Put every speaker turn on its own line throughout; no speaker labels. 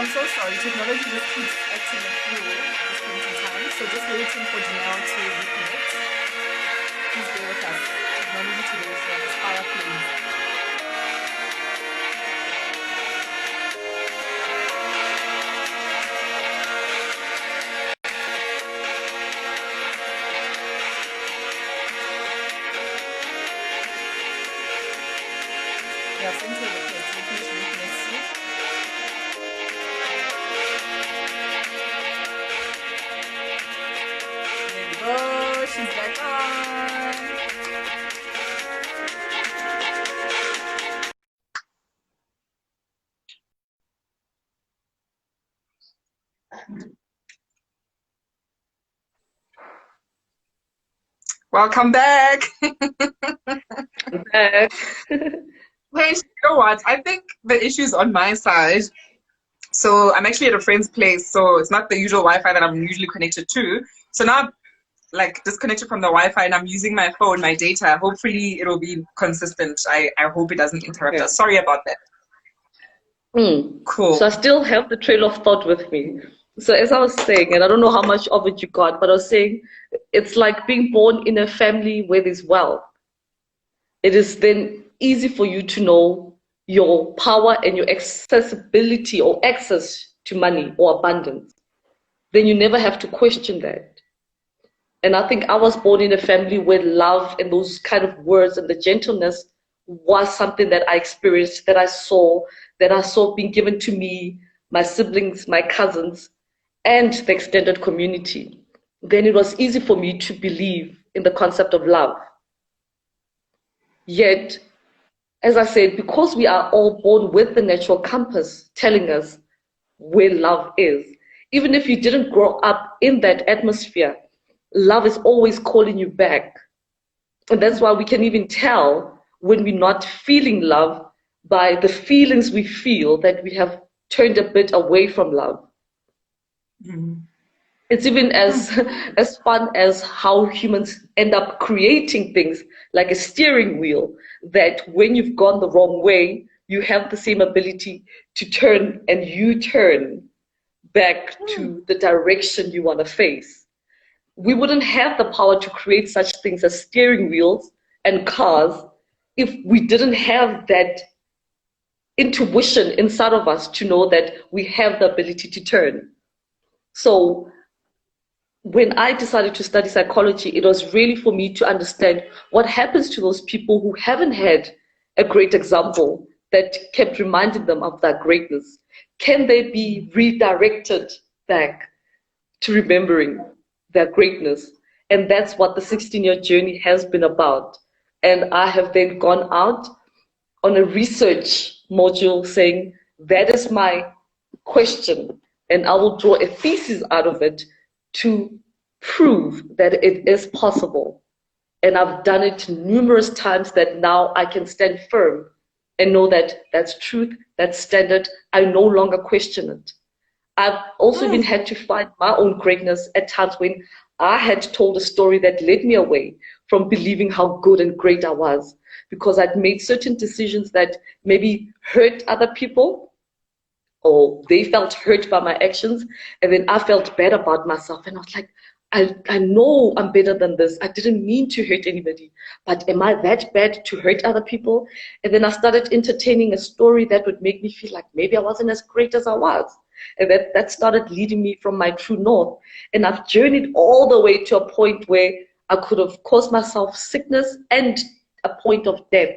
I'm so sorry, technology just keeps acting a fool at this point in time. So just waiting for Janelle to reconnect. Please bear with us. Technology today is on fire, please. Yeah, send her the request. We finish reconnect soon. There we go. She's back on. Welcome back.
Back.
Hey, you know what? I think the issue's on my side. So I'm actually at a friend's place, so it's not the usual Wi-Fi that I'm usually connected to. So now I'm like disconnected from the Wi-Fi and I'm using my phone, my data. Hopefully it'll be consistent. I hope it doesn't interrupt us. Sorry about that. Cool.
So I still have the trail of thought with me. So as I was saying, and I don't know how much of it you got, but I was saying it's like being born in a family where there's wealth. It is then easy for you to know your power and your accessibility or access to money or abundance. Then you never have to question that. And I think I was born in a family where love and those kind of words and the gentleness was something that I experienced, that I saw being given to me, my siblings, my cousins, and the extended community. Then it was easy for me to believe in the concept of love. Yet, as I said, because we are all born with the natural compass telling us where love is, even if you didn't grow up in that atmosphere, love is always calling you back. And that's why we can even tell when we're not feeling love by the feelings we feel that we have turned a bit away from love.
Mm-hmm.
It's even as fun as how humans end up creating things like a steering wheel that when you've gone the wrong way, you have the same ability to turn and U-turn back to the direction you want to face. We wouldn't have the power to create such things as steering wheels and cars if we didn't have that intuition inside of us to know that we have the ability to turn. So when I decided to study psychology, it was really for me to understand what happens to those people who haven't had a great example that kept reminding them of that greatness. Can they be redirected back to remembering their greatness? And that's what the 16-year journey has been about. And I have then gone out on a research module saying, that is my question, and I will draw a thesis out of it to prove that it is possible. And I've done it numerous times that now I can stand firm and know that that's truth, that's standard. I no longer question it. I've also even had to find my own greatness at times when I had told a story that led me away from believing how good and great I was, because I'd made certain decisions that maybe hurt other people, or they felt hurt by my actions, and then I felt bad about myself, and I was like, I know I'm better than this. I didn't mean to hurt anybody, but am I that bad to hurt other people? And then I started entertaining a story that would make me feel like maybe I wasn't as great as I was. And that started leading me from my true north. And I've journeyed all the way to a point where I could have caused myself sickness and a point of death.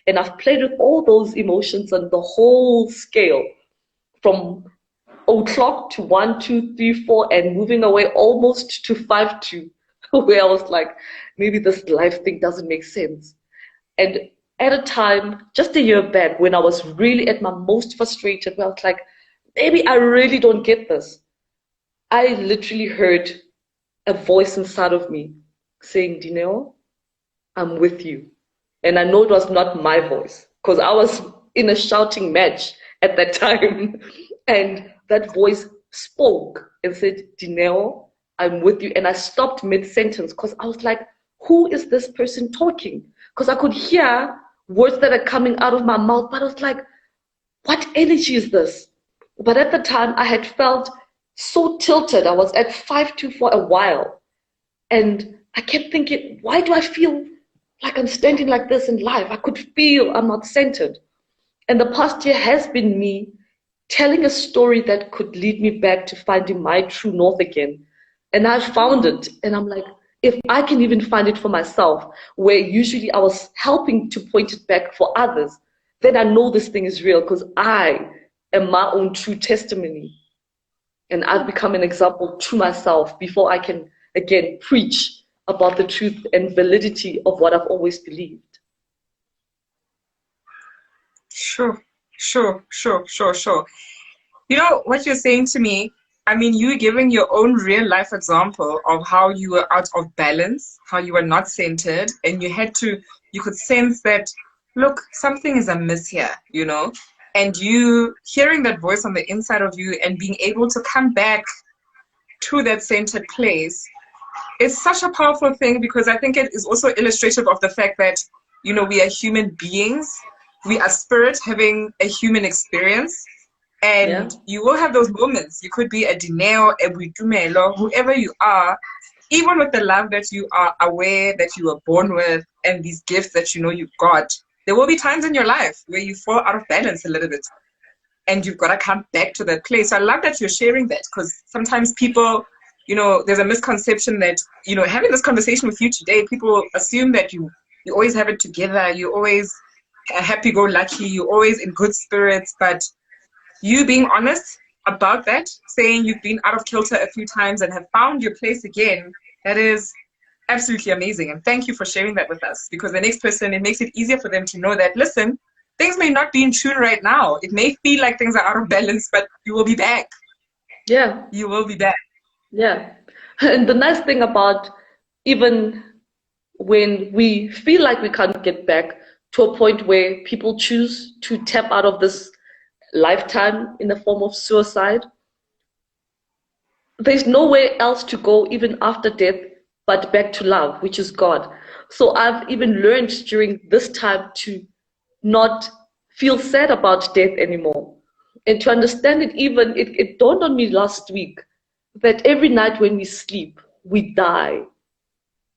And I've played with all those emotions on the whole scale, from o'clock to 1, 2, 3, 4, and moving away almost to 5 2, where I was like, maybe this life thing doesn't make sense. And at a time, just a year back, when I was really at my most frustrated, where I was like, maybe I really don't get this, I literally heard a voice inside of me saying, Dineo, I'm with you. And I know it was not my voice, because I was in a shouting match at that time. And that voice spoke and said, Dineo, I'm with you. And I stopped mid-sentence because I was like, who is this person talking? Because I could hear words that are coming out of my mouth, but I was like, what energy is this? But at the time, I had felt so tilted. I was at 5 2 for a while. And I kept thinking, why do I feel like I'm standing like this in life? I could feel I'm not centered. And the past year has been me telling a story that could lead me back to finding my true north again. And I found it. And I'm like, if I can even find it for myself, where usually I was helping to point it back for others, then I know this thing is real, because I am my own true testimony. And I've become an example to myself before I can, again, preach about the truth and validity of what I've always believed.
Sure. You know, what you're saying to me, I mean, you giving your own real life example of how you were out of balance, how you were not centered, and you could sense that, look, something is amiss here, you know? And you hearing that voice on the inside of you and being able to come back to that centered place is such a powerful thing, because I think it is also illustrative of the fact that, you know, we are human beings. We are spirit having a human experience. And you will have those moments. You could be a Dineo, a Buitumelo, whoever you are, even with the love that you are aware that you were born with and these gifts that you know you've got. There will be times in your life where you fall out of balance a little bit, and you've got to come back to that place. So I love that you're sharing that, because sometimes people, you know, there's a misconception that, you know, having this conversation with you today, people assume that you always have it together, you always happy-go-lucky, you're always in good spirits. But you being honest about that, saying you've been out of kilter a few times and have found your place again, that is absolutely amazing. And thank you for sharing that with us, because the next person, it makes it easier for them to know that, listen, things may not be in tune right now. It may feel like things are out of balance, but you will be back.
Yeah.
You will be back.
Yeah. And the nice thing about, even when we feel like we can't get back to a point where people choose to tap out of this lifetime in the form of suicide, there's nowhere else to go even after death but back to love, which is God. So I've even learned during this time to not feel sad about death anymore, and to understand it. Even it dawned on me last week that every night when we sleep, we die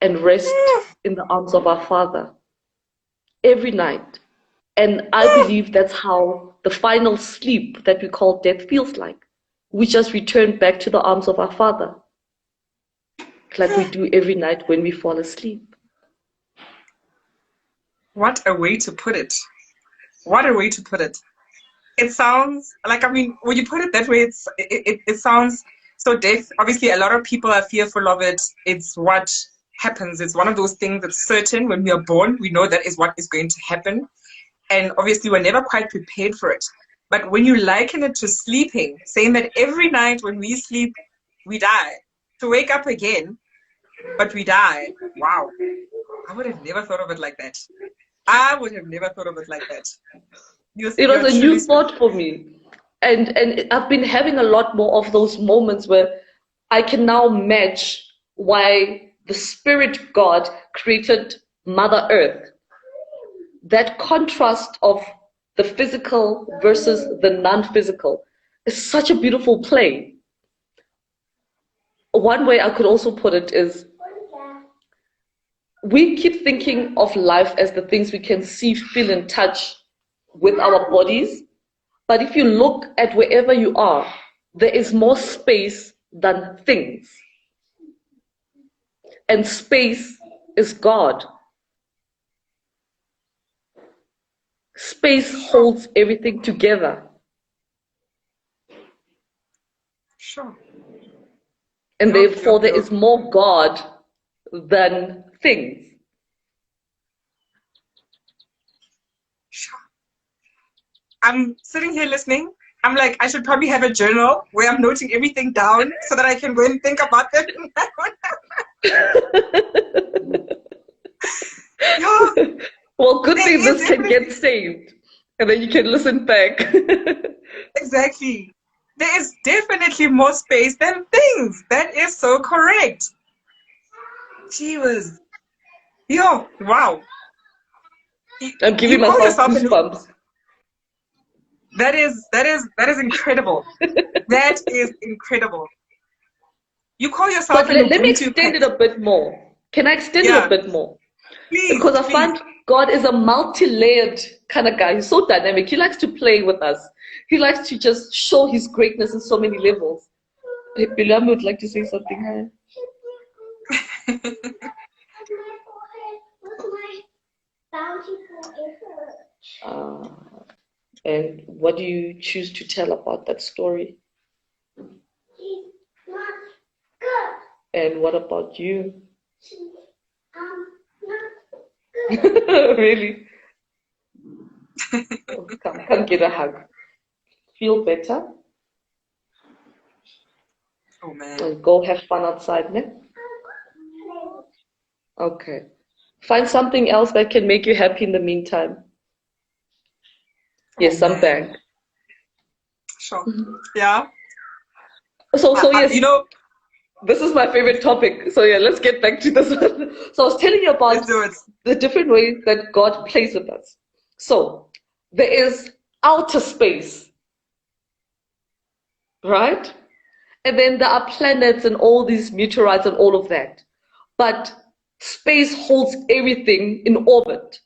and rest in the arms of our Father. Every night. And I believe that's how the final sleep that we call death feels like. We just return back to the arms of our Father, like we do every night when we fall asleep.
What a way to put it. What a way to put it. It sounds like, I mean, when you put it that way, it sounds so death. Obviously, a lot of people are fearful of it. It's what happens. It's one of those things that's certain. When we are born, we know that is what is going to happen. And obviously, we're never quite prepared for it. But when you liken it to sleeping, saying that every night when we sleep, we die, to wake up again, but we die. Wow. I would have never thought of it like that. I would have never thought of it like that.
It was a new thought for me. And I've been having a lot more of those moments where I can now match why the Spirit God created Mother Earth. That contrast of the physical versus the non-physical. It's such a beautiful play. One way I could also put it is we keep thinking of life as the things we can see, feel, and touch with our bodies. But if you look at wherever you are, there is more space than things. And space is God. Space holds everything together.
Sure.
And therefore, there is more God than things.
Sure. I'm sitting here listening. I'm like, I should probably have a journal where I'm noting everything down so that I can go and think about them. Yeah.
Well, good thing this can get saved, and then you can listen back.
Exactly. There is definitely more space than things. That is so correct. Gee whiz. Yo, wow.
I'm giving
You call
myself
yourself
goosebumps.
that is incredible. That is incredible. You call yourself
But
an
let me
Ubuntu
extend it a bit more. Can I extend it a bit more?
Please,
Because I
please.
find God is a multi-layered kind of guy. He's so dynamic. He likes to play with us. He likes to just show his greatness in so many levels. Hey, Bilal would like to say something. And what do you choose to tell about that story? And what about you? Really? Oh, come get a hug. Feel better?
Oh man.
And go have fun outside, ne? Okay. Find something else that can make you happy in the meantime. Yes, I'm back.
Sure. Yeah.
So yes,
you know,
this is my favorite topic. So yeah, let's get back to this one. So I was telling you about the different ways that God plays with us. So there is outer space, right? And then there are planets and all these meteorites and all of that. But space holds everything in orbit,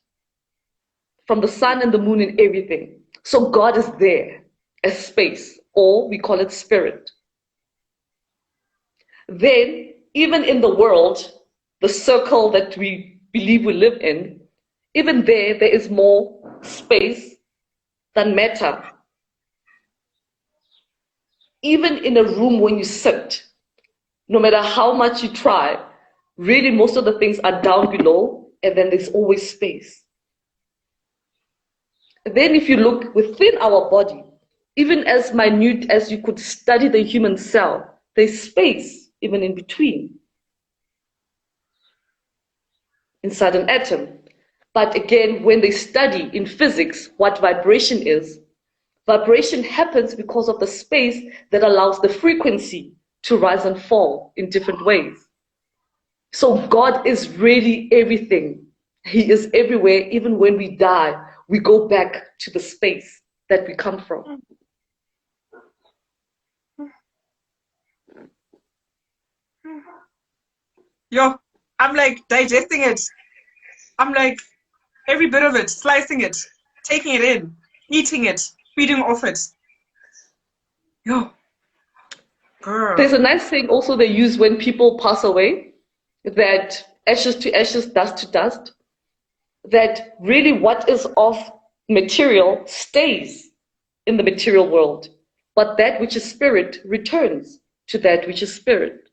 from the sun and the moon and everything. So God is there as space, or we call it spirit. Then, even in the world, the circle that we believe we live in, even there is more space than matter. Even in a room when you sit, no matter how much you try, really most of the things are down below, and then there's always space. Then if you look within our body, even as minute as you could study the human cell, there's space even in between, inside an atom. But again, when they study in physics what vibration is, vibration happens because of the space that allows the frequency to rise and fall in different ways. So God is really everything. He is everywhere. Even when we die, we go back to the space that we come from.
Yo, I'm like digesting it. I'm like every bit of it, slicing it, taking it in, eating it, feeding off it. Yo, girl.
There's a nice thing also they use when people pass away, that ashes to ashes, dust to dust, that really what is of material stays in the material world, but that which is spirit returns to that which is spirit.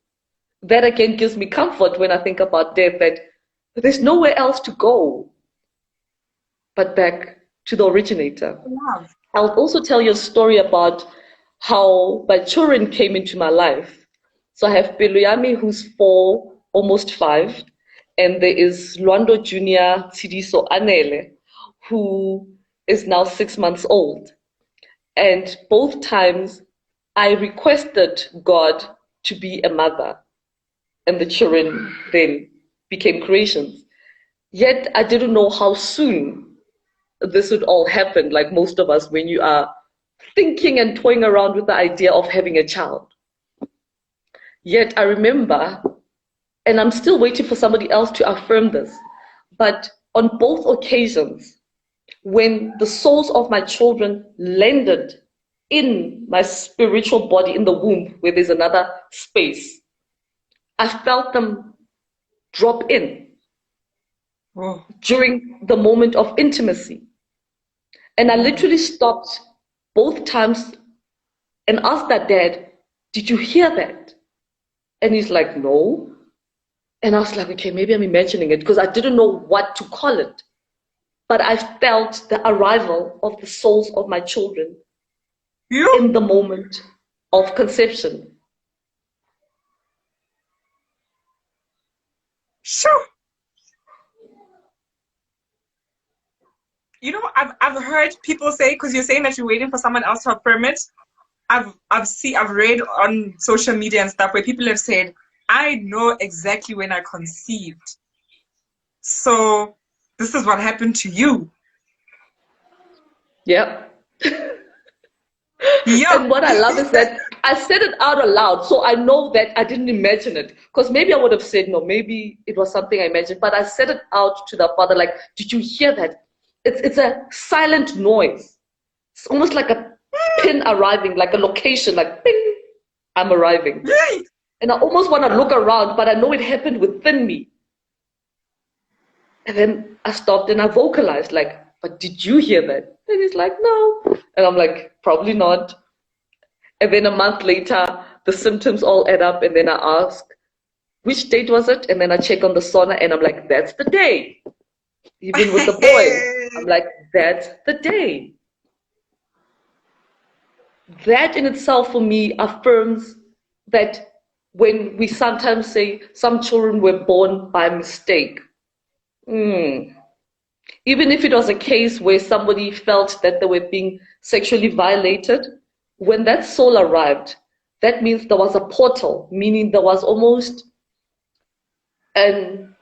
That again gives me comfort when I think about death, that there's nowhere else to go but back to the originator.
Wow.
I'll also tell you a story about how my children came into my life. So I have Peluyami, who's 4, almost 5, and there is Luando Jr. Tsidiso Anele, who is now 6 months old. And both times I requested God to be a mother, and the children then became creations. Yet I didn't know how soon this would all happen, like most of us, when you are thinking and toying around with the idea of having a child. Yet I remember, and I'm still waiting for somebody else to affirm this, but on both occasions, when the souls of my children landed in my spiritual body in the womb, where there's another space, I felt them drop in during the moment of intimacy. And I literally stopped both times and asked that dad, did you hear that? And he's like, no. And I was like, okay, maybe I'm imagining it, because I didn't know what to call it. But I felt the arrival of the souls of my children in the moment of conception.
Sure. You know, I've heard people say, because you're saying that you're waiting for someone else to affirm it. I've read on social media and stuff where people have said, I know exactly when I conceived. So this is what happened to you.
Yep.
Yep.
And what I love is that I said it out aloud, so I know that I didn't imagine it. Because maybe I would have said, no, maybe it was something I imagined, but I said it out to the father, like, did you hear that? It's a silent noise. It's almost like a pin arriving, like a location, like, ping, I'm arriving.
Right.
And I almost want to look around, but I know it happened within me. And then I stopped and I vocalized, like, but did you hear that? And he's like, no. And I'm like, probably not. And then a month later, the symptoms all add up. And then I ask, which date was it? And then I check on the sauna and I'm like, that's the day. Even with the boy, I'm like, that's the day. That in itself for me affirms that when we sometimes say some children were born by mistake, even if it was a case where somebody felt that they were being sexually violated, when that soul arrived, that means there was a portal, meaning there was almost an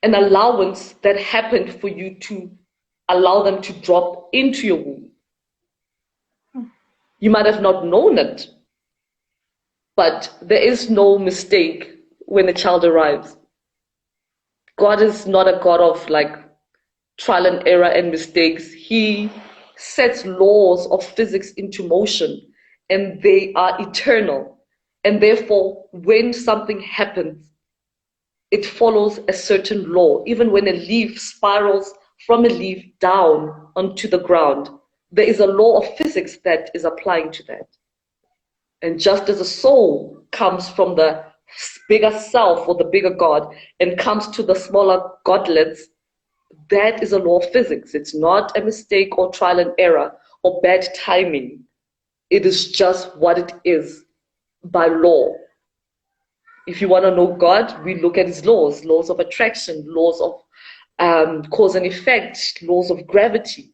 allowance that happened for you to allow them to drop into your womb. You might have not known it, but there is no mistake when a child arrives. God is not a God of like trial and error and mistakes. He sets laws of physics into motion, and they are eternal. And therefore, when something happens, it follows a certain law. Even when a leaf spirals from a leaf down onto the ground, there is a law of physics that is applying to that. And just as a soul comes from the bigger self or the bigger God and comes to the smaller godlets, that is a law of physics. It's not a mistake or trial and error or bad timing. It is just what it is by law. If you want to know God, we look at his laws, laws of attraction, laws of cause and effect, laws of gravity.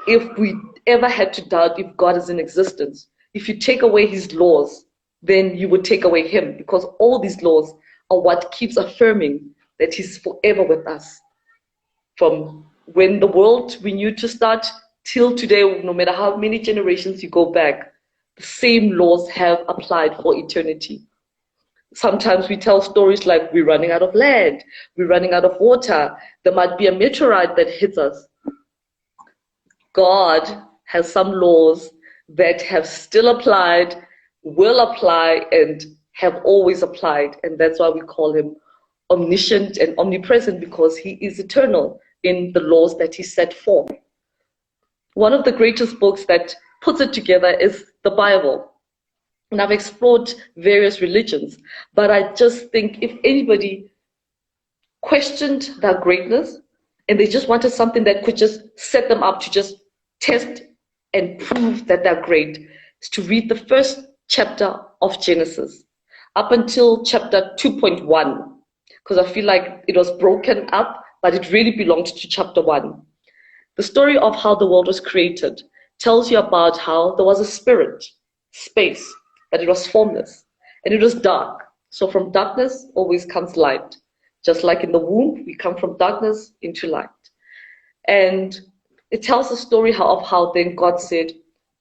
If we ever had to doubt if God is in existence, if you take away his laws, then you would take away him, because all these laws are what keeps affirming that he's forever with us. From when the world we knew to start till today, no matter how many generations you go back, the same laws have applied for eternity. Sometimes we tell stories like we're running out of land, we're running out of water, there might be a meteorite that hits us. God has some laws that have still applied, will apply, and have always applied. And that's why we call him omniscient and omnipresent, because he is eternal in the laws that he set forth. One of the greatest books that puts it together is the Bible. And I've explored various religions, but I just think if anybody questioned their greatness and they just wanted something that could just set them up to just test and prove that they're great, is to read the first chapter of Genesis up until chapter 2.1, because I feel like it was broken up, but it really belonged to chapter 1. The story of how the world was created tells you about how there was a spirit, space, but it was formless and it was dark. So from darkness always comes light. Just like in the womb, we come from darkness into light. And it tells the story of how then God said,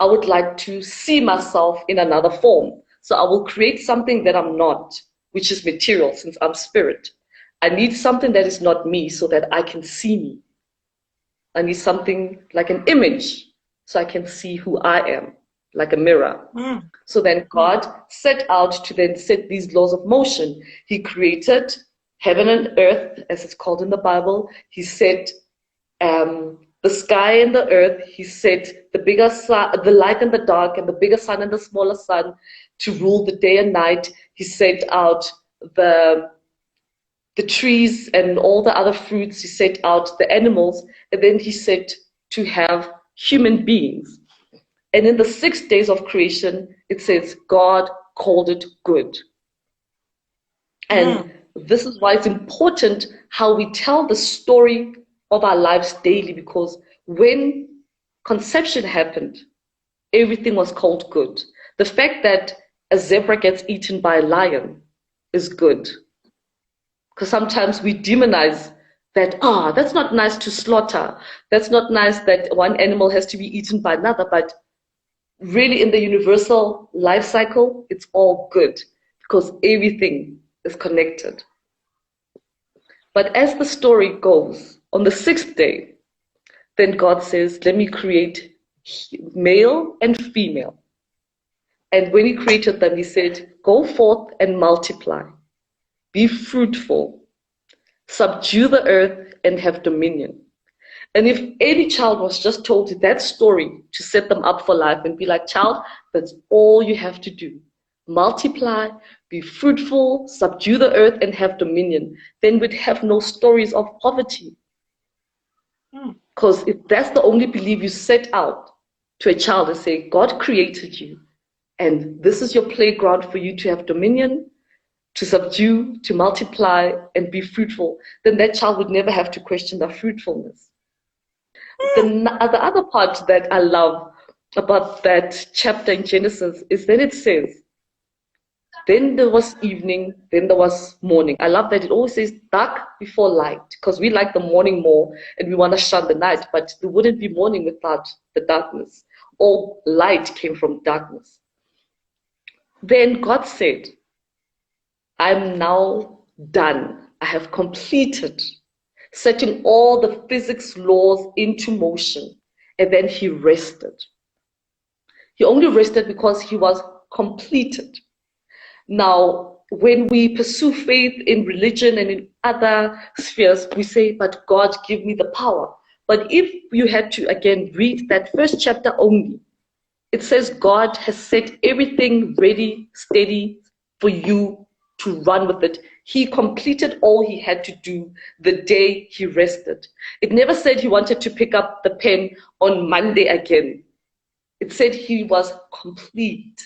I would like to see myself in another form. So I will create something that I'm not, which is material since I'm spirit. I need something that is not me so that I can see me. I need something like an image so I can see who I am, like a mirror. So then God set out to then set these laws of motion. He created heaven and earth, as it's called in the Bible. He set the sky and the earth. He set the bigger sun, the light and the dark, and the bigger sun and the smaller sun to rule the day and night. He set out the trees and all the other fruits. He set out the animals, and then he said to have human beings. And in the 6 days of creation, it says God called it good. And this is why it's important how we tell the story of our lives daily, because when conception happened, everything was called good. The fact that a zebra gets eaten by a lion is good. Because sometimes we demonize that, that's not nice to slaughter. That's not nice that one animal has to be eaten by another. But really, in the universal life cycle, it's all good because everything is connected. But as the story goes, on the 6th day, then God says, let me create male and female. And when he created them, he said, go forth and multiply. Be fruitful, subdue the earth, and have dominion. And if any child was just told that story to set them up for life and be like, child, that's all you have to do. Multiply, be fruitful, subdue the earth, and have dominion. Then we'd have no stories of poverty. Because if that's the only belief you set out to a child and say, God created you, and this is your playground for you to have dominion, to subdue, to multiply, and be fruitful, then that child would never have to question their fruitfulness. The other part that I love about that chapter in Genesis is that it says, then there was evening, then there was morning. I love that it always says dark before light, because we like the morning more and we want to shun the night, but there wouldn't be morning without the darkness. All light came from darkness. Then God said, I'm now done. I have completed setting all the physics laws into motion. And then he rested. He only rested because he was completed. Now, when we pursue faith in religion and in other spheres, we say, but God, give me the power. But if you had to, again, read that first chapter only, it says God has set everything ready, steady for you to run with it. He completed all he had to do the day he rested. It never said he wanted to pick up the pen on Monday again. It said he was complete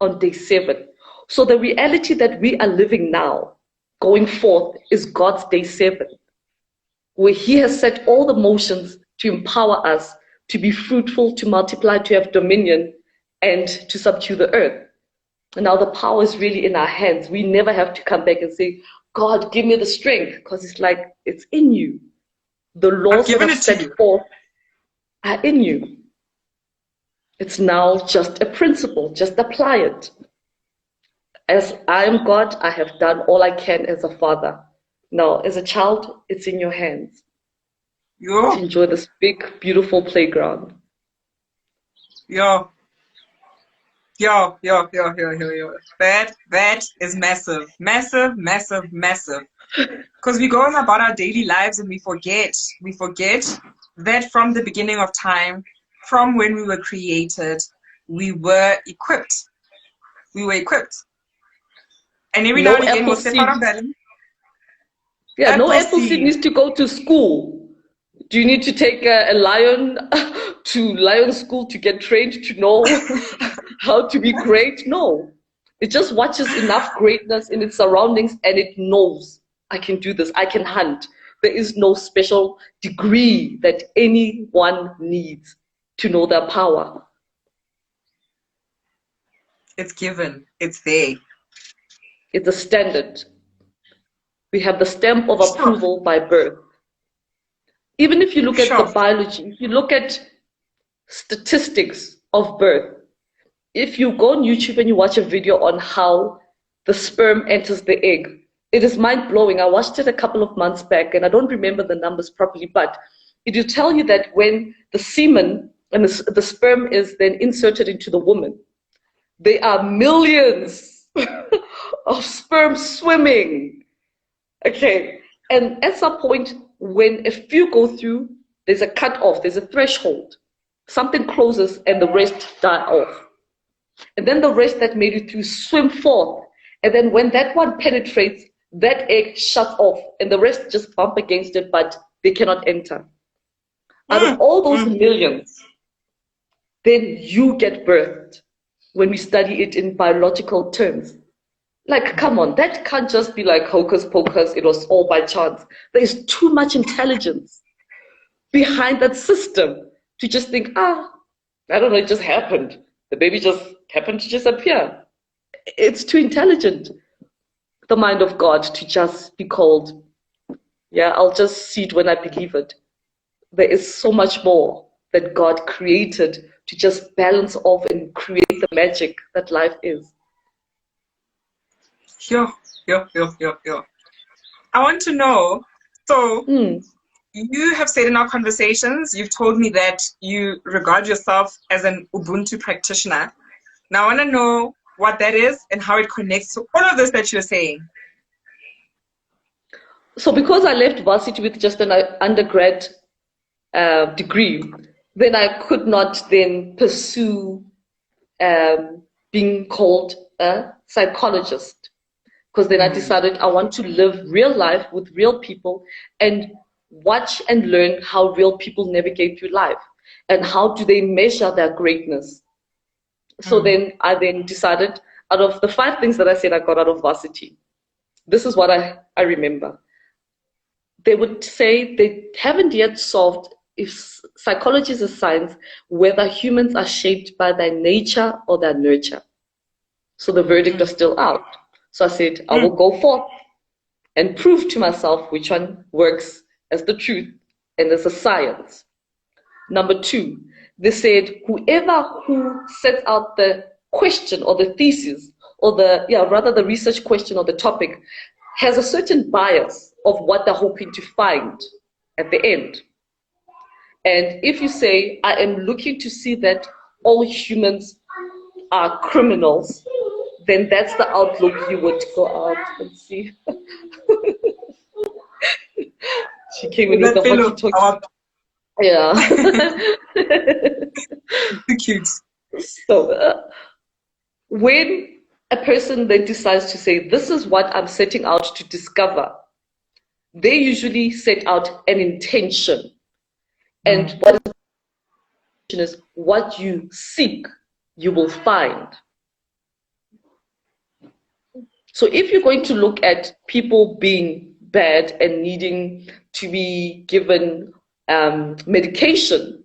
on day 7. So the reality that we are living now, going forth, is God's day 7, where he has set all the motions to empower us to be fruitful, to multiply, to have dominion, and to subdue the earth. And now the power is really in our hands. We never have to come back and say, God, give me the strength, because it's like, it's in you. The laws that are set forth are in you. It's now just a principle, just apply it. As I am God, I have done all I can as a father. Now, as a child, it's in your hands. To enjoy this big, beautiful playground.
That is massive. Massive, massive, massive. Because we go on about our daily lives and we forget that from the beginning of time, from when we were created, we were equipped. And every now and again we'll step out of balance.
Yeah, no apple seed needs to go to school. Do you need to take a lion to lion school to get trained to know how to be great? No. It just watches enough greatness in its surroundings and it knows, I can do this, I can hunt. There is no special degree that anyone needs to know their power.
It's given. It's there.
It's a standard. We have the stamp of approval by birth. Even if you look at the biology, if you look at statistics, of birth. If you go on YouTube and you watch a video on how the sperm enters the egg, it is mind-blowing. I watched it a couple of months back, and I don't remember the numbers properly, but it will tell you that when the semen and the sperm is then inserted into the woman, there are millions of sperm swimming. Okay, and at some point, when a few go through, there's a cut-off, there's a threshold. Something closes and the rest die off. And then the rest that made it through swim forth. And then when that one penetrates, that egg shuts off and the rest just bump against it, but they cannot enter. Out of all those millions, then you get birthed when we study it in biological terms. Like, come on, that can't just be like hocus pocus, it was all by chance. There's too much intelligence behind that system to just think, I don't know, it just happened. The baby just happened to just appear. It's too intelligent, the mind of God, to just be called, yeah, I'll just see it when I believe it. There is so much more that God created to just balance off and create the magic that life is.
Yeah. I want to know, so you have said in our conversations, you've told me that you regard yourself as an Ubuntu practitioner. Now I want to know what that is and how it connects to all of this that you're saying.
So because I left varsity with just an undergrad degree, then I could not then pursue being called a psychologist. Because then I decided I want to live real life with real people and watch and learn how real people navigate through life and how do they measure their greatness. So then I then decided, out of the 5 things that I said I got out of varsity, this is what I remember. They would say they haven't yet solved, if psychology is a science, whether humans are shaped by their nature or their nurture. So the verdict is still out. So I said, I will go forth and prove to myself which one works as the truth and as a science. Number 2, they said, whoever who sets out the question or the thesis or the research question or the topic has a certain bias of what they're hoping to find at the end. And if you say, I am looking to see that all humans are criminals, then that's the outlook you would go out and see. She came in with the hockey-talkie. Yeah.
Cute.
So when a person then decides to say, this is what I'm setting out to discover, they usually set out an intention. And what is what you seek, you will find. So if you're going to look at people being bad and needing to be given medication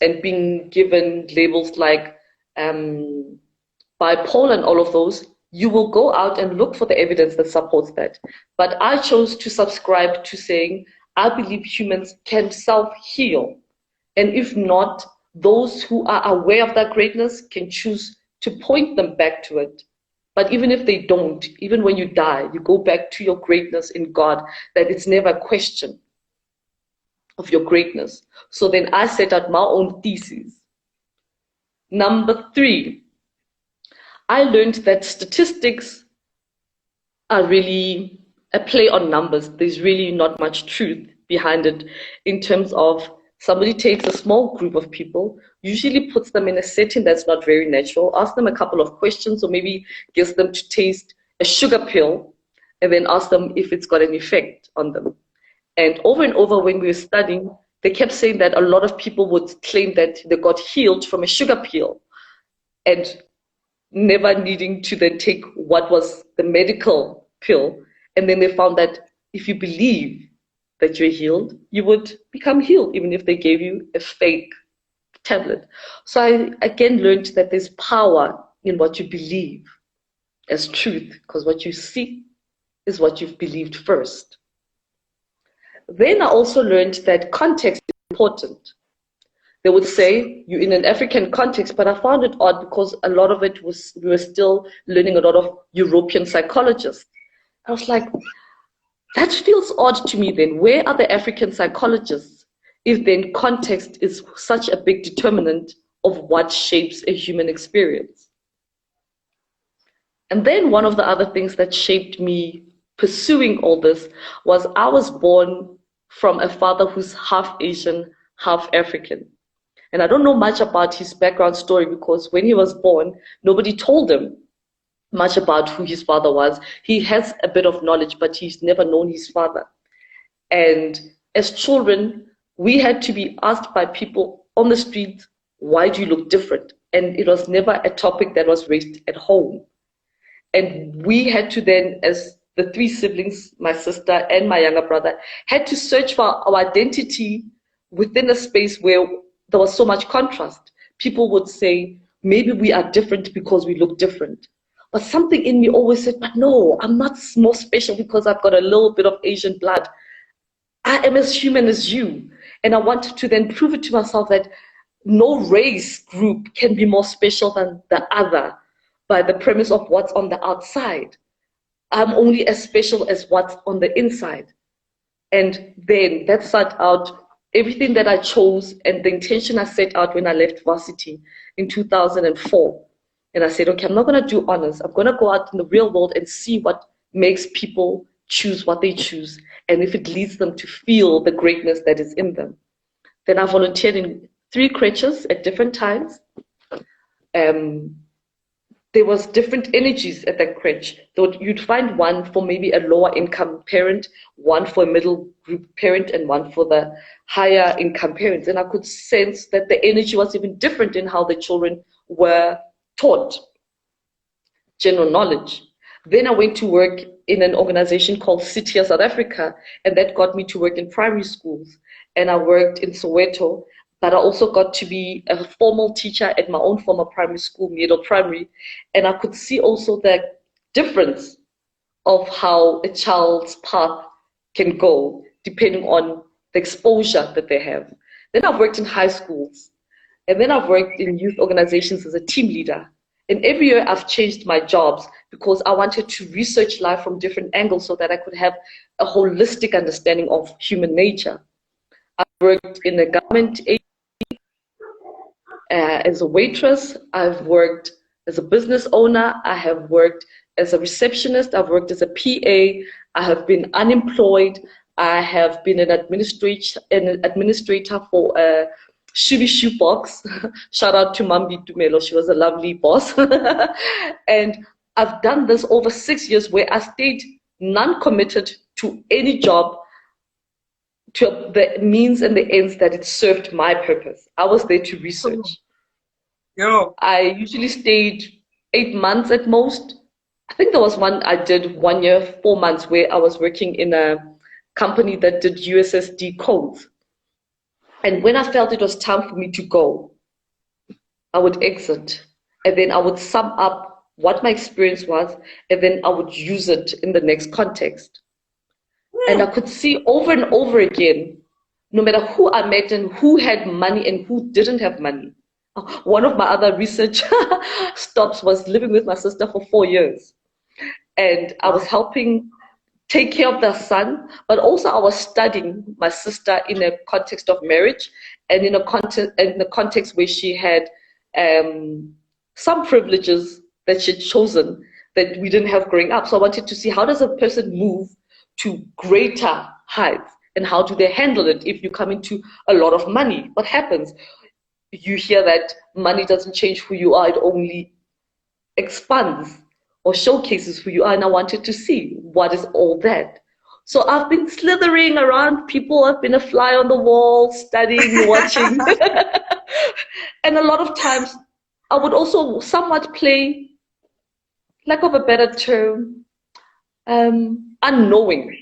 and being given labels like bipolar and all of those, you will go out and look for the evidence that supports that. But I chose to subscribe to saying, I believe humans can self-heal. And if not, those who are aware of that greatness can choose to point them back to it. But even if they don't, even when you die, you go back to your greatness in God, that it's never a question of your greatness. So then I set out my own thesis. Number 3, I learned that statistics are really a play on numbers. There's really not much truth behind it in terms of somebody takes a small group of people, usually puts them in a setting that's not very natural, asks them a couple of questions, or maybe gets them to taste a sugar pill, and then ask them if it's got an effect on them. And over when we were studying, they kept saying that a lot of people would claim that they got healed from a sugar pill and never needing to then take what was the medical pill. And then they found that if you believe that you're healed, you would become healed, even if they gave you a fake tablet. So I again learned that there's power in what you believe as truth, because what you see is what you've believed first. Then I also learned that context is important. They would say you're in an African context, but I found it odd because a lot of it was, we were still learning a lot of European psychologists. I was like, that feels odd to me then. Where are the African psychologists if then context is such a big determinant of what shapes a human experience? And then one of the other things that shaped me pursuing all this was I was born from a father who's half Asian, half African. And I don't know much about his background story because when he was born, nobody told him much about who his father was. He has a bit of knowledge, but he's never known his father. And as children, we had to be asked by people on the street, why do you look different? And it was never a topic that was raised at home. And we had to then, as the three siblings, my sister and my younger brother, had to search for our identity within a space where there was so much contrast. People would say, maybe we are different because we look different. But something in me always said, but no, I'm not more special because I've got a little bit of Asian blood. I am as human as you. And I wanted to then prove it to myself that no race group can be more special than the other by the premise of what's on the outside. I'm only as special as what's on the inside. And then that started out everything that I chose and the intention I set out when I left varsity in 2004. And I said, okay, I'm not going to do honors. I'm going to go out in the real world and see what makes people choose what they choose and if it leads them to feel the greatness that is in them. Then I volunteered in 3 creches at different times. There was different energies at that crèche. You'd find one for maybe a lower income parent, one for a middle group parent, and one for the higher income parents. And I could sense that the energy was even different in how the children were taught general knowledge. Then I went to work in an organization called City South Africa, and that got me to work in primary schools. And I worked in Soweto, but I also got to be a formal teacher at my own former primary school, Middle Primary, and I could see also the difference of how a child's path can go depending on the exposure that they have. Then I've worked in high schools, and then I've worked in youth organizations as a team leader. And every year I've changed my jobs because I wanted to research life from different angles so that I could have a holistic understanding of human nature. I've worked in a government agency as a waitress. I've worked as a business owner. I have worked as a receptionist. I've worked as a PA. I have been unemployed. I have been an administrator for a Shubi Shoebox. Shout out to Mambi Dumelo. She was a lovely boss. And I've done this over 6 years where I stayed non-committed to any job to the means and the ends that it served my purpose. I was there to research.
Yo.
I usually stayed 8 months at most. I think there was one I did 1 year, 4 months, where I was working in a company that did USSD codes. And when I felt it was time for me to go, I would exit. And then I would sum up what my experience was, and then I would use it in the next context. And I could see over and over again, no matter who I met and who had money and who didn't have money. One of my other research stops was living with my sister for 4 years. And I was helping take care of their son, but also I was studying my sister in a context of marriage and in a context where she had some privileges that she'd chosen that we didn't have growing up. So I wanted to see, how does a person move to greater heights, and how do they handle it if you come into a lot of money? What happens? You hear that money doesn't change who you are, it only expands or showcases who you are. And I wanted to see, what is all that? So I've been slithering around people. I've been a fly on the wall, studying, watching. And a lot of times I would also somewhat play, lack of a better term, unknowing,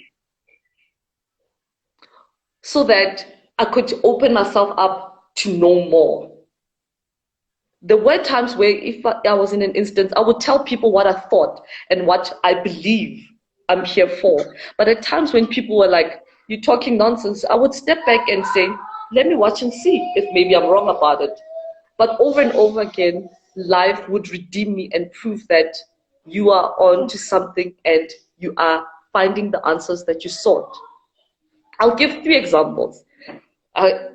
so that I could open myself up to know more. There were times where if I was in an instance, I would tell people what I thought and what I believe I'm here for. But at times when people were like, you're talking nonsense, I would step back and say, let me watch and see if maybe I'm wrong about it. But over and over again, life would redeem me and prove that you are on to something and you are finding the answers that you sought. I'll give 3 examples.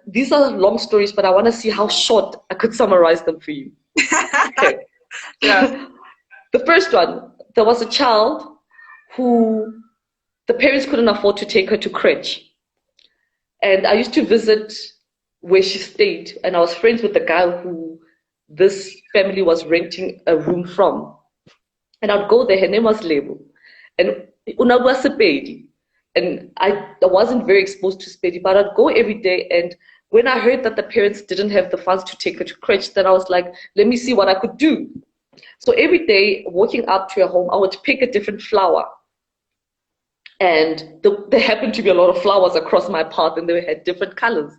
These are long stories, but I want to see how short I could summarize them for you. Okay.
Yeah.
The first one, there was a child who the parents couldn't afford to take her to crèche. And I used to visit where she stayed, and I was friends with the guy who this family was renting a room from. And I'd go there, her name was Lebo. And Unagwa Sepedi. And I wasn't very exposed to Sepedi, but I'd go every day. And when I heard that the parents didn't have the funds to take her to crèche, then I was like, let me see what I could do. So every day, walking up to her home, I would pick a different flower. And there happened to be a lot of flowers across my path, and they had different colors.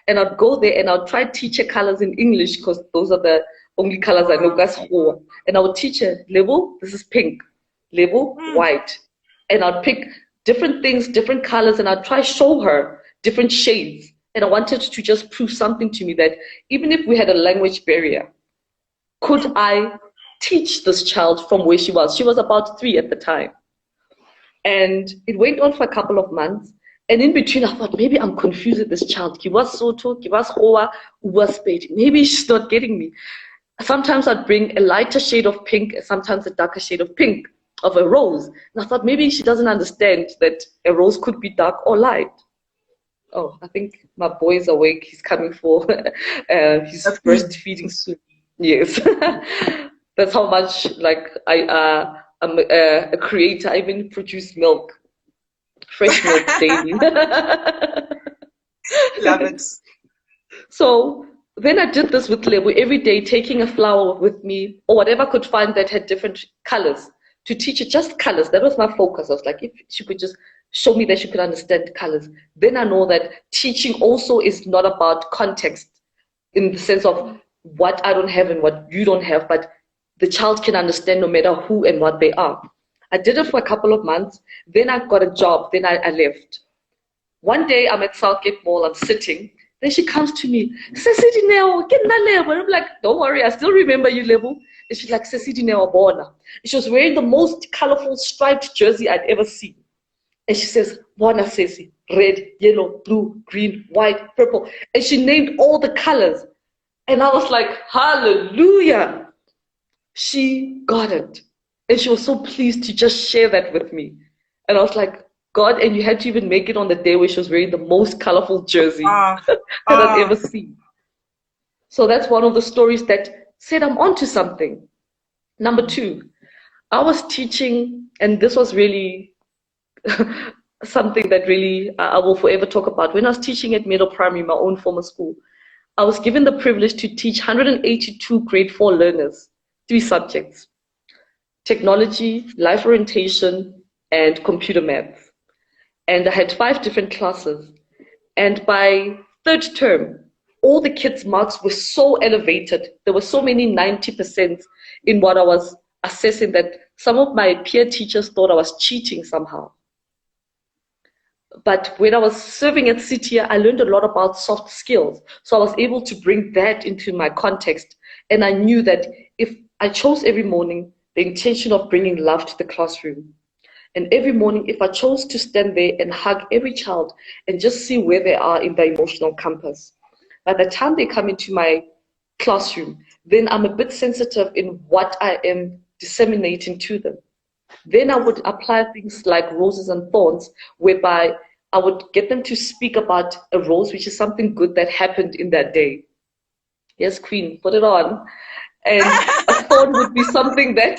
And I'd go there and I'd try to teach her colors in English because those are the only colors I know. And I would teach her, Lebo, this is pink. Lebo, white. And I'd pick different things, different colors, and I'd try to show her different shades. And I wanted to just prove something to me that even if we had a language barrier, could I teach this child from where she was? She was about 3 at the time. And it went on for a couple of months. And in between, I thought, maybe I'm confused with this child. Maybe she's not getting me. Sometimes I'd bring a lighter shade of pink, sometimes a darker shade of pink, of a rose. And I thought, maybe she doesn't understand that a rose could be dark or light. Oh, I think my boy is awake. He's coming for his breastfeeding soon. Yes. That's how much, like, I'm a creator. I even produce milk, fresh milk daily.
Love it.
So then I did this with Lebo every day, taking a flower with me or whatever I could find that had different colors to teach her just colors. That was my focus. I was like, if she could just show me that she could understand colors, then I know that teaching also is not about context in the sense of what I don't have and what you don't have, but the child can understand no matter who and what they are. I did it for a couple of months. Then I got a job. Then I left. One day I'm at Southgate Mall. I'm sitting. Then she comes to me. I'm like, don't worry. I still remember you, Lebo. And she's like, she was wearing the most colorful striped jersey I'd ever seen. And she says, Bona Sesi, red, yellow, blue, green, white, purple. And she named all the colors. And I was like, hallelujah. She got it. And she was so pleased to just share that with me. And I was like, God, and you had to even make it on the day where she was wearing the most colorful jersey that I've ever seen. So that's one of the stories that said I'm onto something. Number 2, I was teaching, and this was really something that really I will forever talk about. When I was teaching at Middle Primary, my own former school, I was given the privilege to teach 182 grade 4 learners 3 subjects: technology, life orientation, and computer math. And I had 5 different classes. And by 3rd term, all the kids' marks were so elevated. There were so many 90% in what I was assessing that some of my peer teachers thought I was cheating somehow. But when I was serving at CTIA, I learned a lot about soft skills. So I was able to bring that into my context. And I knew that if I chose every morning the intention of bringing love to the classroom, and every morning if I chose to stand there and hug every child and just see where they are in the emotional compass, by the time they come into my classroom, then I'm a bit sensitive in what I am disseminating to them. Then I would apply things like roses and thorns, whereby I would get them to speak about a rose, which is something good that happened in that day. Yes, Queen, put it on. And a thorn would be something that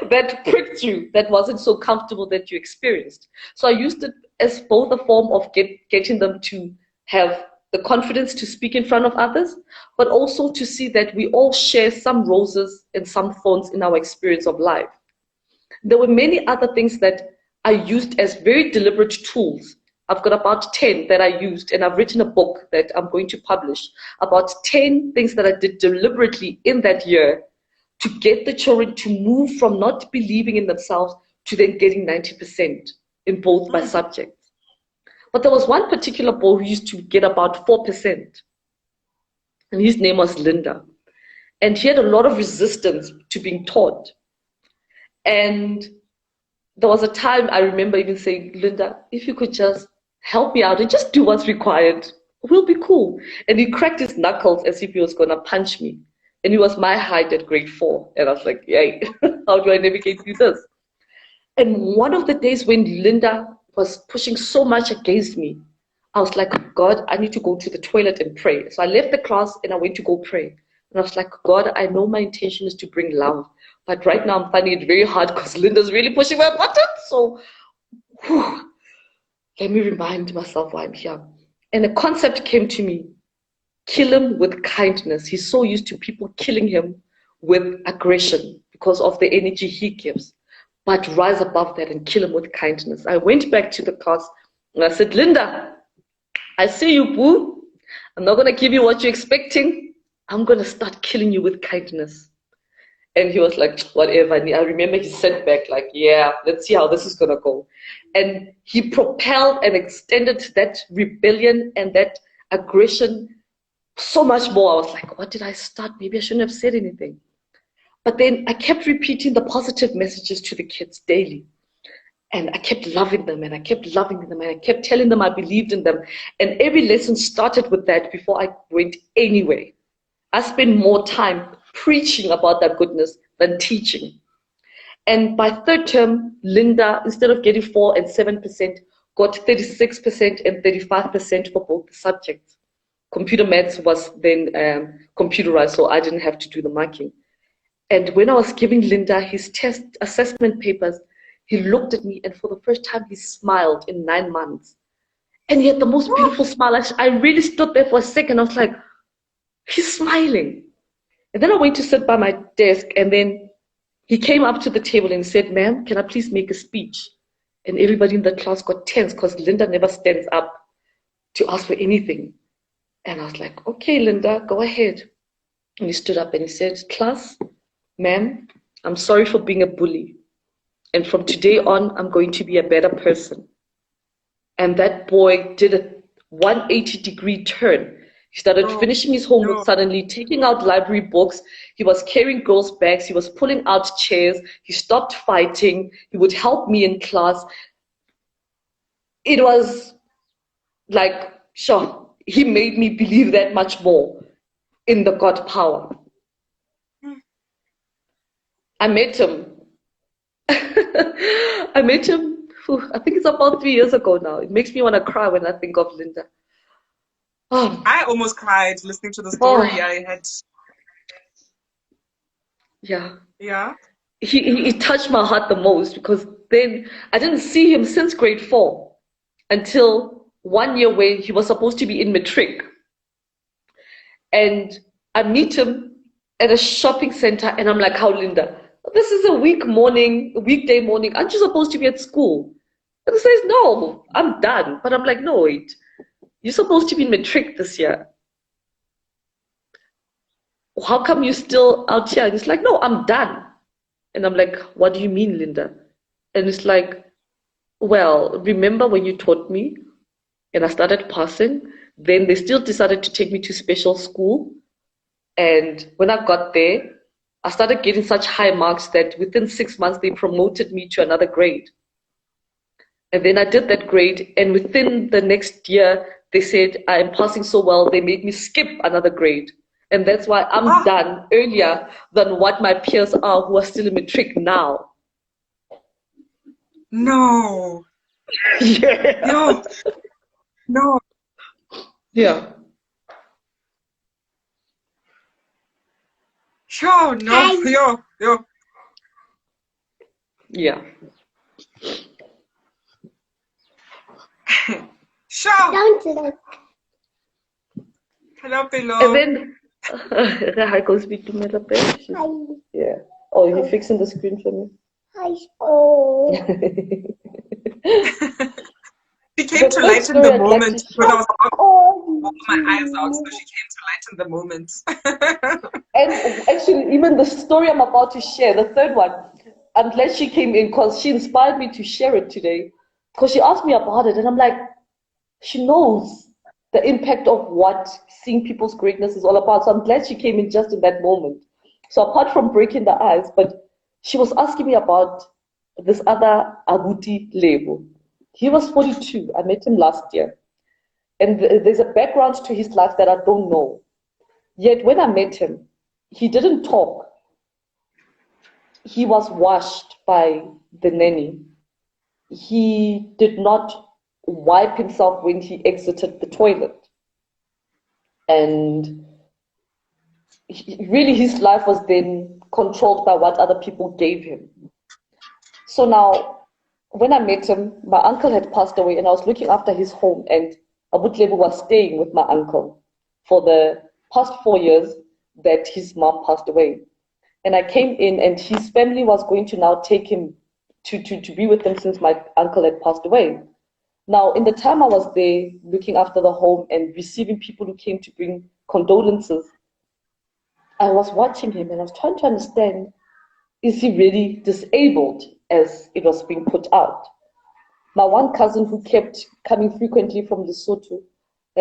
that pricked you, that wasn't so comfortable that you experienced. So I used it as both a form of getting them to have the confidence to speak in front of others, but also to see that we all share some roses and some thorns in our experience of life. There were many other things that I used as very deliberate tools. I've got about 10 that I used, and I've written a book that I'm going to publish about 10 things that I did deliberately in that year to get the children to move from not believing in themselves to then getting 90% in both my subjects. But there was one particular boy who used to get about 4%, and his name was Linda. And he had a lot of resistance to being taught. And there was a time I remember even saying, Linda, if you could just help me out and just do what's required, we'll be cool. And he cracked his knuckles as if he was going to punch me. And he was my height at grade 4. And I was like, yay, how do I navigate through this? And one of the days when Linda was pushing so much against me, I was like, God, I need to go to the toilet and pray. So I left the class and I went to go pray. And I was like, God, I know my intention is to bring love. But right now I'm finding it very hard because Linda's really pushing my buttons. So let me remind myself why I'm here. And a concept came to me. Kill him with kindness. He's so used to people killing him with aggression because of the energy he gives. But rise above that and kill him with kindness. I went back to the class and I said, Linda, I see you, boo. I'm not going to give you what you're expecting. I'm going to start killing you with kindness. And he was like, whatever. And I remember he sat back like, yeah, let's see how this is going to go. And he propelled and extended that rebellion and that aggression so much more. I was like, what did I start? Maybe I shouldn't have said anything. But then I kept repeating the positive messages to the kids daily. And I kept loving them and I kept loving them and I kept telling them I believed in them. And every lesson started with that before I went anywhere. I spent more time preaching about that goodness than teaching. And by third term, Linda, instead of getting 4 and 7%, got 36% and 35% for both the subjects. Computer maths was then computerized, so I didn't have to do the marking. And when I was giving Linda his test assessment papers, he looked at me and for the first time he smiled in 9 months. And he had the most beautiful smile. I really stood there for a second. I was like, he's smiling. And then I went to sit by my desk and then he came up to the table and said, ma'am, can I please make a speech? And everybody in the class got tense because Linda never stands up to ask for anything. And I was like, okay, Linda, go ahead. And he stood up and he said, class, ma'am, I'm sorry for being a bully. And from today on, I'm going to be a better person. And that boy did a 180-degree turn. He started finishing his homework suddenly, taking out library books. He was carrying girls' bags. He was pulling out chairs. He stopped fighting. He would help me in class. It was like, sure, he made me believe that much more in the God power. I met him. I met him, I think it's about 3 years ago now. It makes me want to cry when I think of Linda. Oh.
I almost cried listening to the story. I had.
Yeah.
Yeah.
He touched my heart the most because then I didn't see him since grade 4 until 1 year where he was supposed to be in matric. And I meet him at a shopping center and I'm like, how, Linda? This is a weekday morning. Aren't you supposed to be at school? And he says, no, I'm done. But I'm like, no, wait. You're supposed to be in matric this year. How come you're still out here? And he's like, no, I'm done. And I'm like, what do you mean, Linda? And it's like, well, remember when you taught me and I started passing? Then they still decided to take me to special school. And when I got there, I started getting such high marks that within 6 months, they promoted me to another grade. And then I did that grade. And within the next year, they said, I'm passing so well, they made me skip another grade. And that's why I'm done earlier than what my peers are who are still in matric now.
No.
Yeah.
No. No.
Yeah.
Sure, no. Yo.
Yeah.
Sure.
Don't look.
Hello, Pillow.
And then I go speak to Mela.
Hi.
Yeah. Oh, you're fixing the screen for me?
Hi. Oh.
She came to lighten the moment when I was about to my eyes out, so she came to lighten the moment.
And actually, even the story I'm about to share, the third one, I'm glad she came in because she inspired me to share it today. Because she asked me about it, and I'm like, she knows the impact of what seeing people's greatness is all about. So I'm glad she came in just in that moment. So apart from breaking the ice, but she was asking me about this other Abuti label. He was 42. I met him last year. And there's a background to his life that I don't know. Yet when I met him, he didn't talk. He was washed by the nanny. He did not wipe himself when he exited the toilet. And really his life was then controlled by what other people gave him. So now, when I met him, my uncle had passed away and I was looking after his home, and Abutlebu was staying with my uncle for the past 4 years that his mom passed away. And I came in and his family was going to now take him to be with them since my uncle had passed away. Now, in the time I was there looking after the home and receiving people who came to bring condolences, I was watching him and I was trying to understand, is he really disabled as it was being put out? My one cousin who kept coming frequently from Lesotho,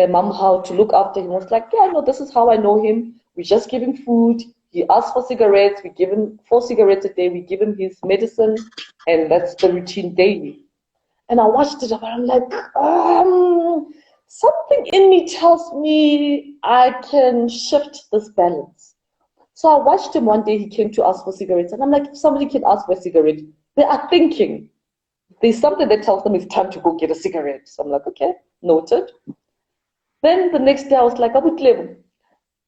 mom, how to look after him, was like, yeah, no, this is how I know him. We just give him food. He asks for cigarettes. We give him 4 cigarettes a day. We give him his medicine, and that's the routine daily. And I watched it, and I'm like, something in me tells me I can shift this balance. So I watched him one day. He came to ask for cigarettes, and I'm like, if somebody can ask for a cigarette, they are thinking. There's something that tells them it's time to go get a cigarette. So I'm like, okay, noted. Then the next day I was like, Abutlebo,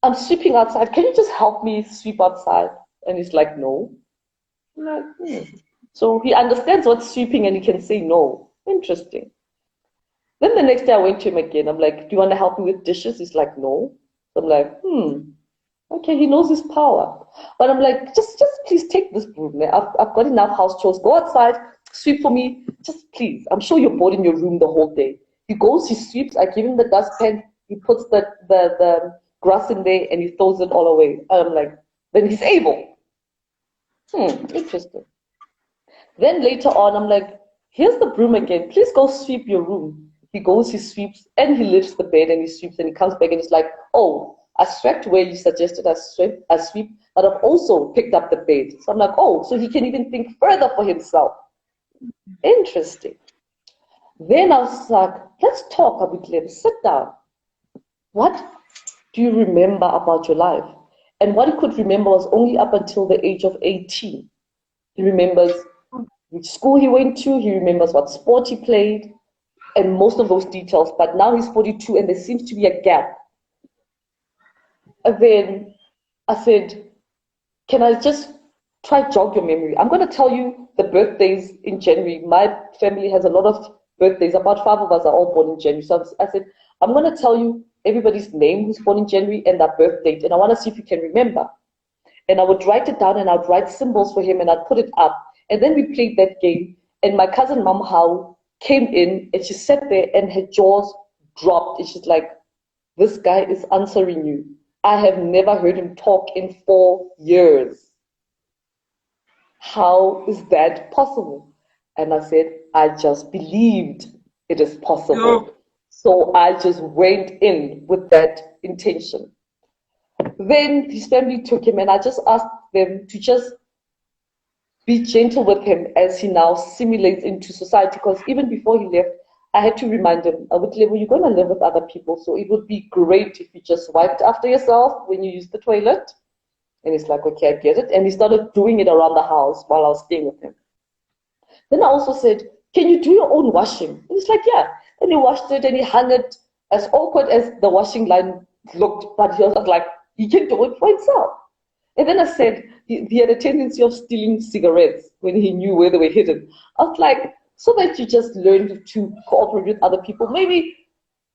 I'm sweeping outside. Can you just help me sweep outside? And he's like, no. I'm like, So he understands what's sweeping and he can say no. Interesting. Then the next day I went to him again. I'm like, do you want to help me with dishes? He's like, no. So I'm like, okay, he knows his power. But I'm like, just please take this broom. I've got enough house chores. Go outside, sweep for me. Just please. I'm sure you're bored in your room the whole day. He goes, he sweeps. I give him the dustpan. He puts the grass in there and he throws it all away. And I'm like, then he's able. Interesting. Then later on, I'm like, here's the broom again. Please go sweep your room. He goes, he sweeps, and he lifts the bed and he sweeps and he comes back and he's like, oh, I swept where you suggested I sweep, but I've also picked up the bed. So I'm like, oh, so he can even think further for himself. Interesting. Then I was like, let's talk a bit later. Sit down. What do you remember about your life? And what he could remember was only up until the age of 18. He remembers which school he went to, he remembers what sport he played, and most of those details. But now he's 42 and there seems to be a gap. And then I said, can I just try jog your memory? I'm going to tell you the birthdays in January. My family has a lot of birthdays. About 5 of us are all born in January. So I said, I'm going to tell you everybody's name who's born in January and their birth date. And I want to see if you can remember. And I would write it down and I'd write symbols for him and I'd put it up. And then we played that game. And my cousin Mom How came in and she sat there and her jaws dropped. And she's like, this guy is answering you. I have never heard him talk in 4 years. How is that possible? And I said, I just believed it is possible. No. So I just went in with that intention. Then his family took him and I just asked them to just be gentle with him as he now simulates into society, because even before he left, I had to remind him, Abutlebo, you're going to live with other people, so it would be great if you just wiped after yourself when you use the toilet. And he's like, okay, I get it. And he started doing it around the house while I was staying with him. Then I also said, can you do your own washing? And he's like, yeah. And he washed it and he hung it, as awkward as the washing line looked, but he was like, he can do it for himself. And then I said, he had a tendency of stealing cigarettes when he knew where they were hidden. I was like, so that you just learned to cooperate with other people. Maybe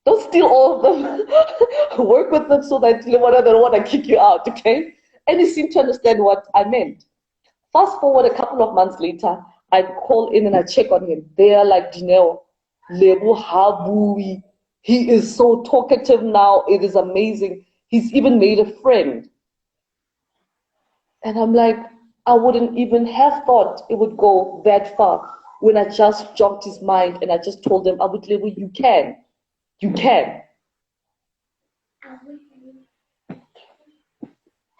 don't steal all of them. Work with them so that they don't want to kick you out, okay? And he seemed to understand what I meant. Fast forward a couple of months later, I call in and I check on him. They are like, Dineo, Lebu Habui. He is so talkative now. It is amazing. He's even made a friend. And I'm like, I wouldn't even have thought it would go that far when I just jogged his mind and I just told him, Abutlebo, you can. You can.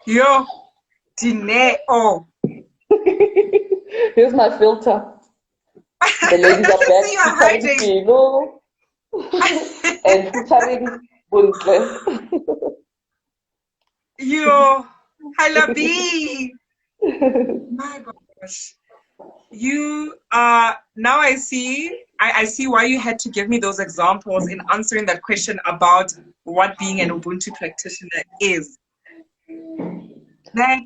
Yo, Dineo.
Here's my filter. The ladies are back
See, you're
featuring
hiding.
Pino and featuring Buntle.
Yo, Halabi. My gosh. You now I see I see why you had to give me those examples in answering that question about what being an Ubuntu practitioner is. That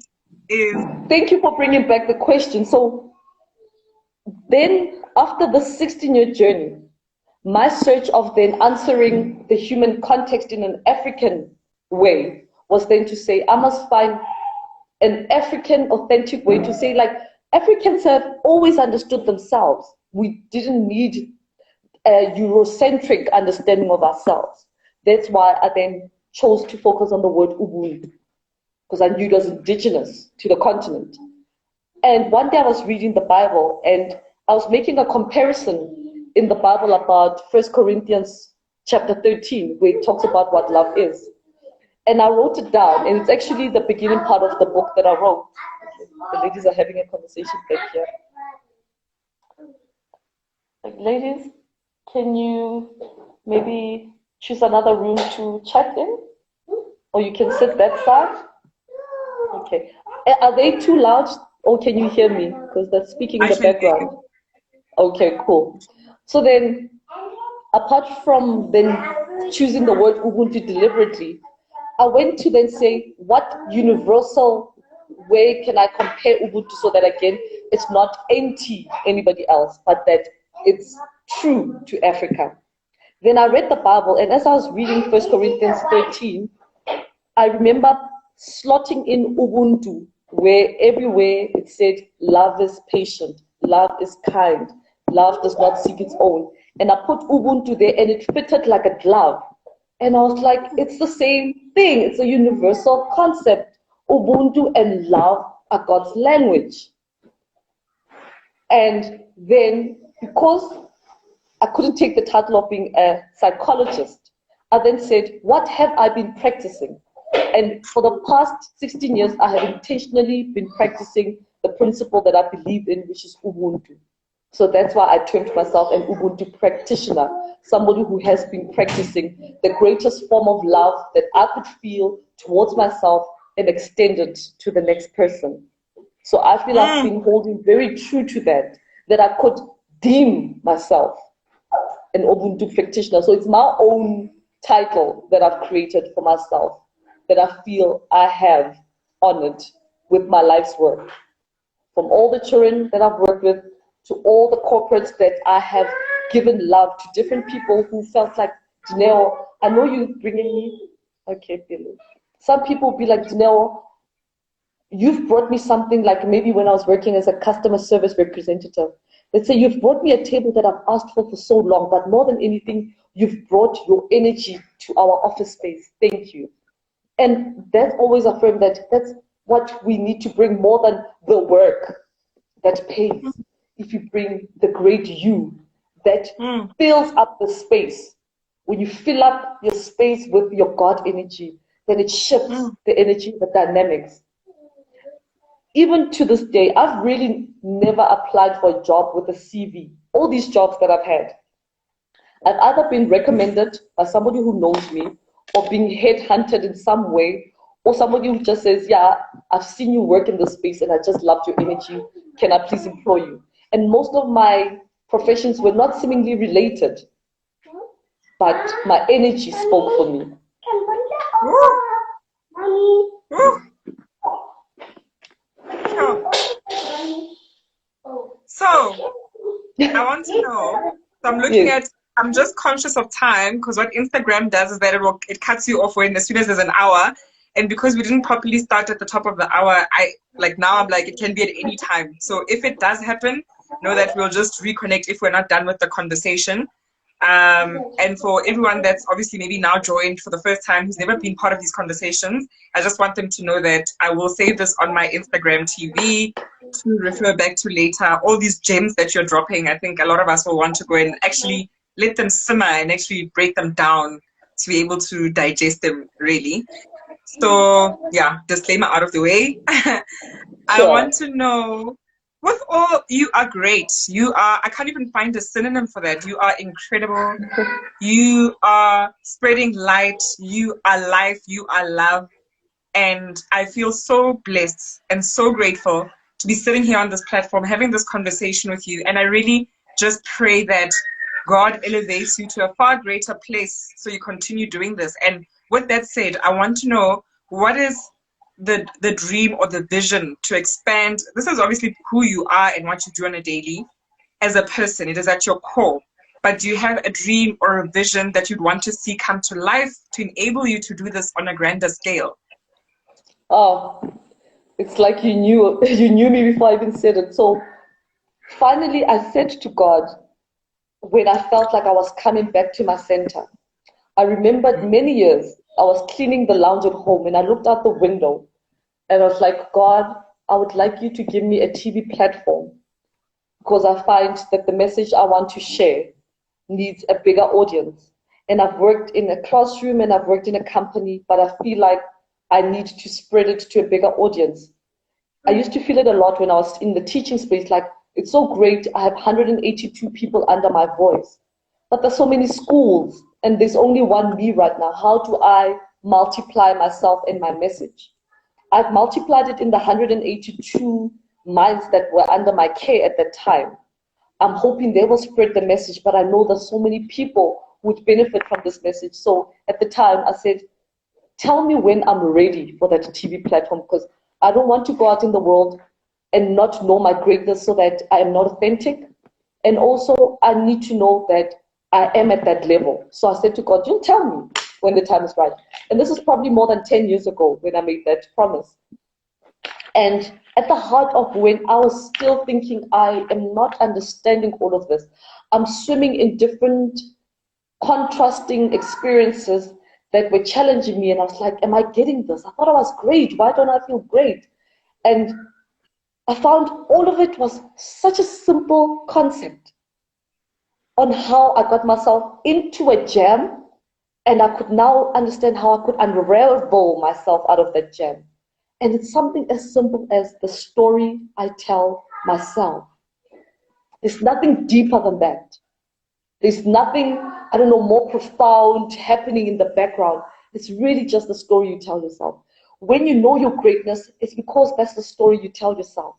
is
Thank you for bringing back the question. So then, after the 16-year journey, my search of then answering the human context in an African way was then to say, I must find an African authentic way to say, like, Africans have always understood themselves. We didn't need a Eurocentric understanding of ourselves. That's why I then chose to focus on the word Ubuntu, because I knew it was indigenous to the continent. And one day I was reading the Bible and I was making a comparison in the Bible about 1 Corinthians chapter 13, where it talks about what love is. And I wrote it down, and it's actually the beginning part of the book that I wrote. The ladies are having a conversation back here. Like, ladies, can you maybe choose another room to chat in? Or you can sit that side? Okay. Are they too loud, or can you hear me? Because they're speaking in
I
the
can hear
background. Okay, cool. So then, apart from then choosing the word Ubuntu deliberately, I went to then say, what universal way can I compare Ubuntu so that, again, it's not anti anybody else, but that it's true to Africa. Then I read the Bible, and as I was reading 1 Corinthians 13, I remember slotting in Ubuntu, where everywhere it said, love is patient, love is kind, love does not seek its own. And I put Ubuntu there, and it fitted like a glove. And I was like, it's the same thing. It's a universal concept. Ubuntu and love are God's language. And then, because I couldn't take the title of being a psychologist, I then said, what have I been practicing? And for the past 16 years, I have intentionally been practicing the principle that I believe in, which is Ubuntu. So that's why I termed myself an Ubuntu practitioner, somebody who has been practicing the greatest form of love that I could feel towards myself and extend it to the next person. So I feel I've been holding very true to that I could deem myself an Ubuntu practitioner. So it's my own title that I've created for myself, that I feel I have honored with my life's work. From all the children that I've worked with, to all the corporates that I have given love to, different people who felt like, Janelle, I know you're bringing me. Okay, Billy. Some people will be like, Janelle, you've brought me something, like maybe when I was working as a customer service representative. Let's say you've brought me a table that I've asked for so long, but more than anything, you've brought your energy to our office space. Thank you. And that's always affirmed that that's what we need to bring more than the work that pays. If you bring the great you that fills up the space, when you fill up your space with your God energy, then it shifts the energy, the dynamics. Even to this day, I've really never applied for a job with a CV. All these jobs that I've had, I've either been recommended by somebody who knows me, or being headhunted in some way, or somebody who just says, yeah, I've seen you work in this space and I just loved your energy. Can I please employ you? And most of my professions were not seemingly related, but my energy spoke for me.
So, I want to know. So I'm looking at. I'm just conscious of time, because what Instagram does is that it cuts you off when as soon as there's an hour, and because we didn't properly start at the top of the hour, I'm like it can be at any time. So if it does happen, know that we'll just reconnect if we're not done with the conversation. And for everyone that's obviously maybe now joined for the first time, who's never been part of these conversations, I just want them to know that I will save this on my Instagram TV to refer back to later. All these gems that you're dropping, I think a lot of us will want to go and actually let them simmer and actually break them down to be able to digest them really. So yeah, disclaimer out of the way. I
Sure.
want to know, with all, you are great. You are, I can't even find a synonym for that. You are incredible. You are spreading light. You are life. You are love. And I feel so blessed and so grateful to be sitting here on this platform, having this conversation with you. And I really just pray that God elevates you to a far greater place so you continue doing this. And with that said, I want to know, what is the dream or the vision to expand? This is obviously who you are and what you do on a daily as a person. It is at your core. But do you have a dream or a vision that you'd want to see come to life to enable you to do this on a grander scale?
Oh, it's like you knew you knew me before I even said it. So finally, I said to God when I felt like I was coming back to my center. I remembered many years I was cleaning the lounge at home and I looked out the window and I was like, God, I would like you to give me a TV platform because I find that the message I want to share needs a bigger audience. And I've worked in a classroom and I've worked in a company, but I feel like I need to spread it to a bigger audience. I used to feel it a lot when I was in the teaching space, like it's so great. I have 182 people under my voice, but there's so many schools and there's only one me right now. How do I multiply myself and my message? I've multiplied it in the 182 minds that were under my care at that time. I'm hoping they will spread the message, but I know there's so many people who would benefit from this message. So at the time I said, tell me when I'm ready for that TV platform, because I don't want to go out in the world and not know my greatness so that I am not authentic. And also, I need to know that I am at that level. So I said to God, you'll tell me when the time is right. And this is probably more than 10 years ago when I made that promise. And at the heart of when I was still thinking, I am not understanding all of this, I'm swimming in different contrasting experiences that were challenging me. And I was like, am I getting this? I thought I was great. Why don't I feel great? And I found all of it was such a simple concept on how I got myself into a jam. And I could now understand how I could unravel myself out of that jam. And it's something as simple as the story I tell myself. There's nothing deeper than that. There's nothing, I don't know, more profound happening in the background. It's really just the story you tell yourself. When you know your greatness, it's because that's the story you tell yourself.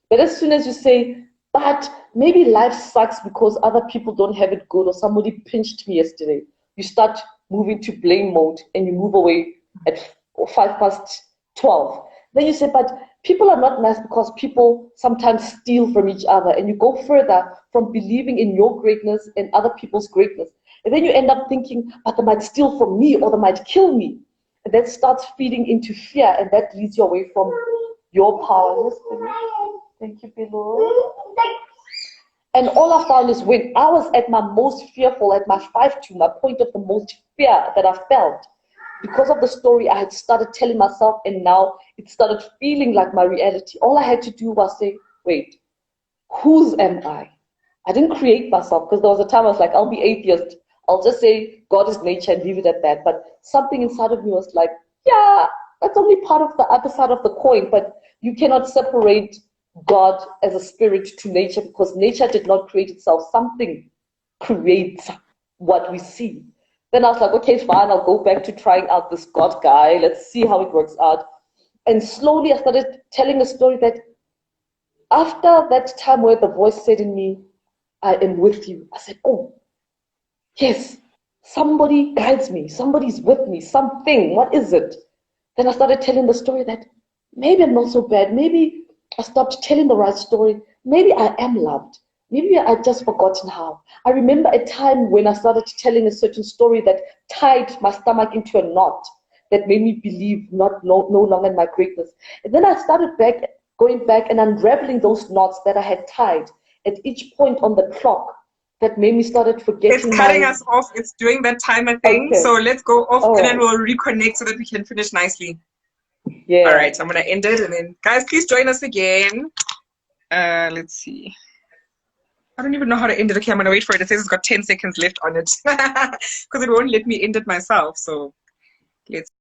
But as soon as you say, but maybe life sucks because other people don't have it good or somebody pinched me yesterday, you start moving to blame mode and you move away at 12:05. Then you say, but people are not nice because people sometimes steal from each other, and you go further from believing in your greatness and other people's greatness. And then you end up thinking, but they might steal from me or they might kill me. And that starts feeding into fear, and that leads you away from your power. Yes, Billy. Thank you, Billy. And all I found is when I was at my most fearful, at my 5-2, my point of the most fear that I felt, because of the story I had started telling myself, and now it started feeling like my reality. All I had to do was say, wait, whose am I? I didn't create myself, because there was a time I was like, I'll be atheist. I'll just say God is nature and leave it at that. But something inside of me was like, yeah, that's only part of the other side of the coin, but you cannot separate God as a spirit to nature, because nature did not create itself. Something creates what we see. Then I was like, okay, fine, I'll go back to trying out this God guy. Let's see how it works out. And slowly I started telling a story that after that time where the voice said in me, I am with you, I said, oh, yes, somebody guides me. Somebody's with me, something. What is it? Then I started telling the story that maybe I'm not so bad. Maybe I stopped telling the right story. Maybe I am loved. Maybe I've just forgotten how. I remember a time when I started telling a certain story that tied my stomach into a knot that made me believe no longer in my greatness. And then I started going back and unraveling those knots that I had tied at each point on the clock that made me started
It's
forgetting
cutting
my...
us off. It's doing that timer thing.
Okay.
So let's go off
All
and then
right.
we'll reconnect so that we can finish nicely.
Yeah.
All right, so I'm going to end it. And then, guys, please join us again. Let's see. I don't even know how to end it. Okay, I'm gonna wait for it. It says it's got 10 seconds left on it because it won't let me end it myself. So let's